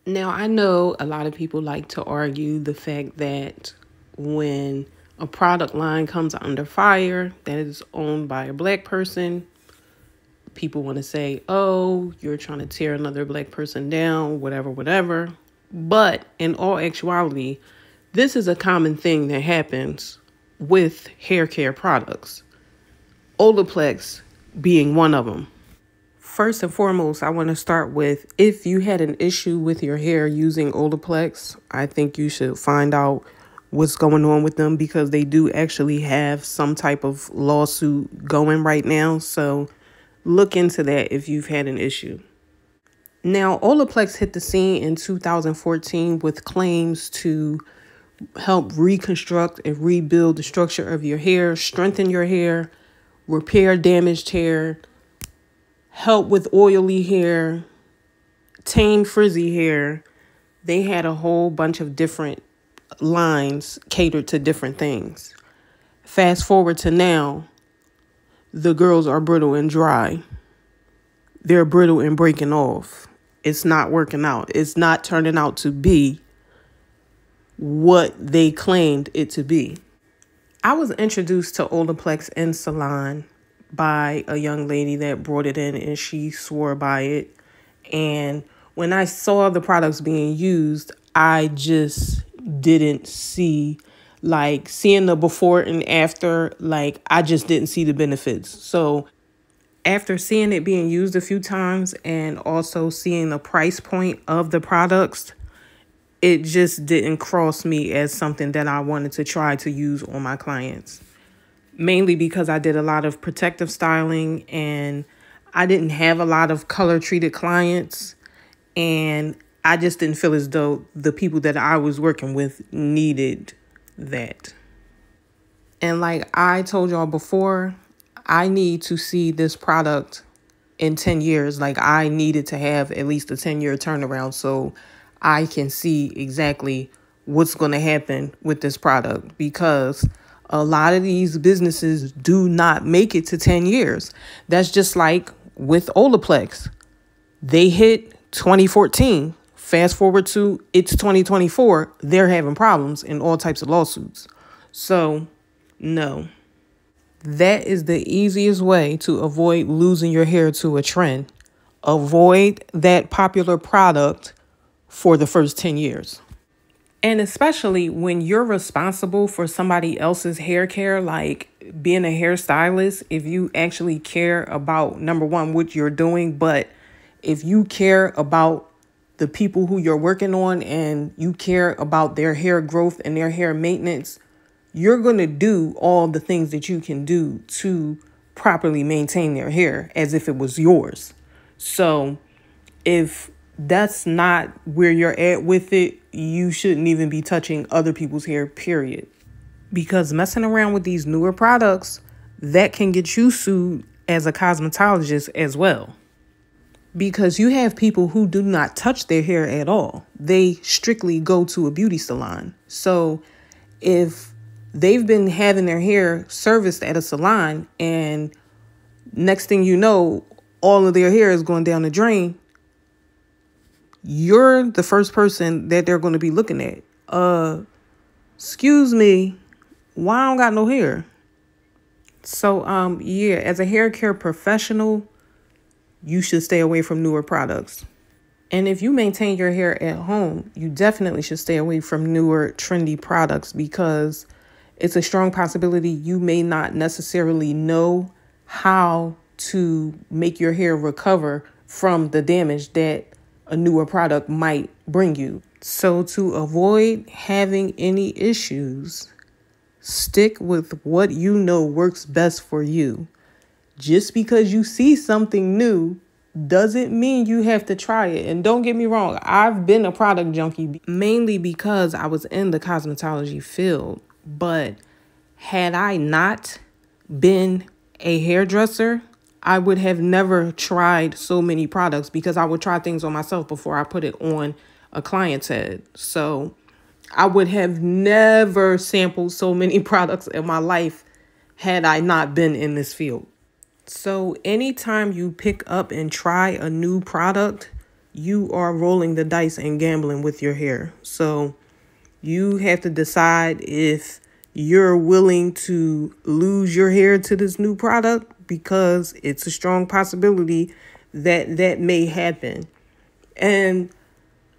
Now, I know a lot of people like to argue the fact that when a product line comes under fire that is owned by a black person, people want to say, oh, you're trying to tear another black person down, whatever, whatever. But in all actuality, this is a common thing that happens with hair care products. Olaplex being one of them. First and foremost, I want to start with, if you had an issue with your hair using Olaplex, I think you should find out what's going on with them, because they do actually have some type of lawsuit going right now. So look into that if you've had an issue. Now, Olaplex hit the scene in 2014 with claims to help reconstruct and rebuild the structure of your hair, strengthen your hair, repair damaged hair, help with oily hair, tame frizzy hair. They had a whole bunch of different lines catered to different things. Fast forward to now, the girls are brittle and dry. They're brittle and breaking off. It's not working out. It's not turning out to be what they claimed it to be. I was introduced to Olaplex in salon by a young lady that brought it in, and she swore by it. And when I saw the products being used, I just didn't see, like, seeing the before and after, like, I just didn't see the benefits. So after seeing it being used a few times and also seeing the price point of the products, it just didn't cross me as something that I wanted to try to use on my clients. Mainly because I did a lot of protective styling and I didn't have a lot of color treated clients. And I just didn't feel as though the people that I was working with needed that. And like I told y'all before, I need to see this product in 10 years. Like, I needed to have at least a 10-year turnaround so I can see exactly what's going to happen with this product, because a lot of these businesses do not make it to 10 years. That's just like with Olaplex. They hit 2014. Fast forward to it's 2024. They're having problems in all types of lawsuits. So, no. That is the easiest way to avoid losing your hair to a trend. Avoid that popular product for the first 10 years. And especially when you're responsible for somebody else's hair care, like being a hairstylist, if you actually care about, number one, what you're doing, but if you care about the people who you're working on and you care about their hair growth and their hair maintenance, you're going to do all the things that you can do to properly maintain their hair as if it was yours. So if that's not where you're at with it, you shouldn't even be touching other people's hair, period. Because messing around with these newer products, that can get you sued as a cosmetologist as well. Because you have people who do not touch their hair at all. They strictly go to a beauty salon. So if they've been having their hair serviced at a salon and next thing you know, all of their hair is going down the drain, you're the first person that they're going to be looking at. Excuse me, why I don't got no hair? So, yeah, as a hair care professional, you should stay away from newer products. And if you maintain your hair at home, you definitely should stay away from newer trendy products, because it's a strong possibility you may not necessarily know how to make your hair recover from the damage that a newer product might bring you. So to avoid having any issues, stick with what you know works best for you. Just because you see something new doesn't mean you have to try it. And don't get me wrong, I've been a product junkie mainly because I was in the cosmetology field. But had I not been a hairdresser, I would have never tried so many products, because I would try things on myself before I put it on a client's head. So I would have never sampled so many products in my life had I not been in this field. So anytime you pick up and try a new product, you are rolling the dice and gambling with your hair. So you have to decide if you're willing to lose your hair to this new product, because it's a strong possibility that that may happen. And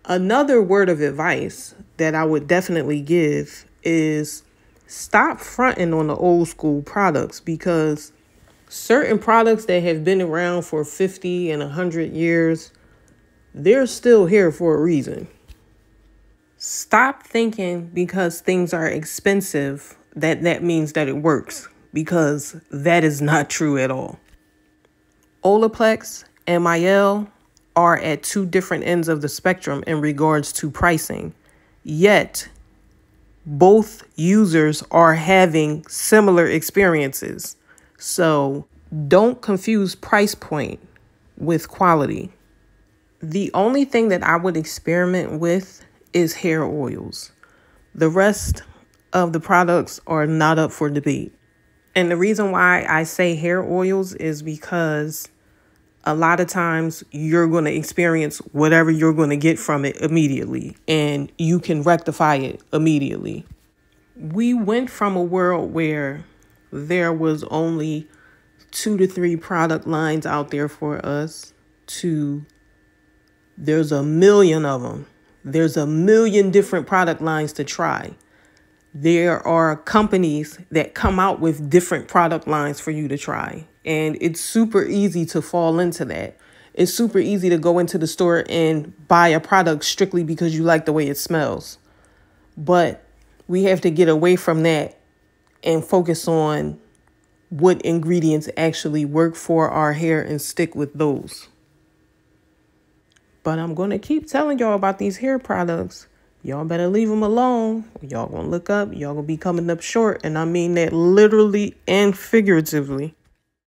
another word of advice that I would definitely give is stop fronting on the old school products, because certain products that have been around for 50 and 100 years, they're still here for a reason. Stop thinking because things are expensive that means that it works, because that is not true at all. Olaplex and Mielle are at two different ends of the spectrum in regards to pricing, yet both users are having similar experiences. So don't confuse price point with quality. The only thing that I would experiment with is hair oils. The rest of the products are not up for debate. And the reason why I say hair oils is because a lot of times you're going to experience whatever you're going to get from it immediately, and you can rectify it immediately. We went from a world where there was only 2 to 3 product lines out there for us to there's a million of them. There's a million different product lines to try. There are companies that come out with different product lines for you to try. And it's super easy to fall into that. It's super easy to go into the store and buy a product strictly because you like the way it smells. But we have to get away from that and focus on what ingredients actually work for our hair and stick with those. But I'm going to keep telling y'all about these hair products. Y'all better leave them alone. Y'all going to look up. Y'all going to be coming up short. And I mean that literally and figuratively.